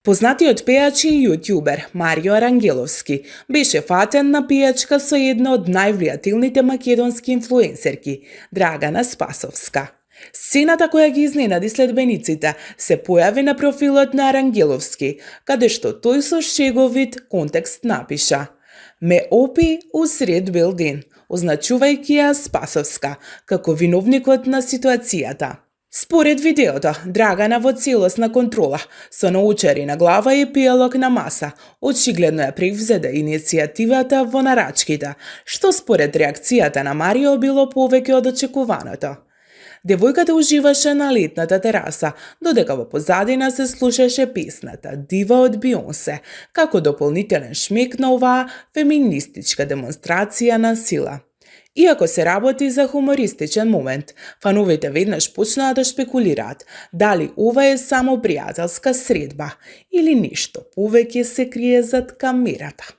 Познатиот пејач и јутјубер Марио Арангеловски беше фатен на пејачка со една од највлијатилните македонски инфлуенсерки, Драгана Спасовска. Сцената која ги изненади следбениците се појави на профилот на Арангеловски, каде што тој со шеговит контекст напиша: "Ме опи усред бел ден", означувајќи ја Спасовска како виновникот на ситуацијата. Според видеото, Драгана во целосна контрола, со научари на глава и пијалок на маса, очигледно ја превзеде иницијативата во нарачките, што според реакцијата на Марио било повеќе од очекуваното. Девојката уживаше на летната тераса, додека во позадина се слушаше песната "Дива" од Бионсе, како дополнителен шмек на оваа феминистичка демонстрација на сила. Иако се работи за хумористичен момент, фановите веднаш почнаа да шпекулираат дали ова е само пријателска средба или нешто повеќе се крие зад камерата.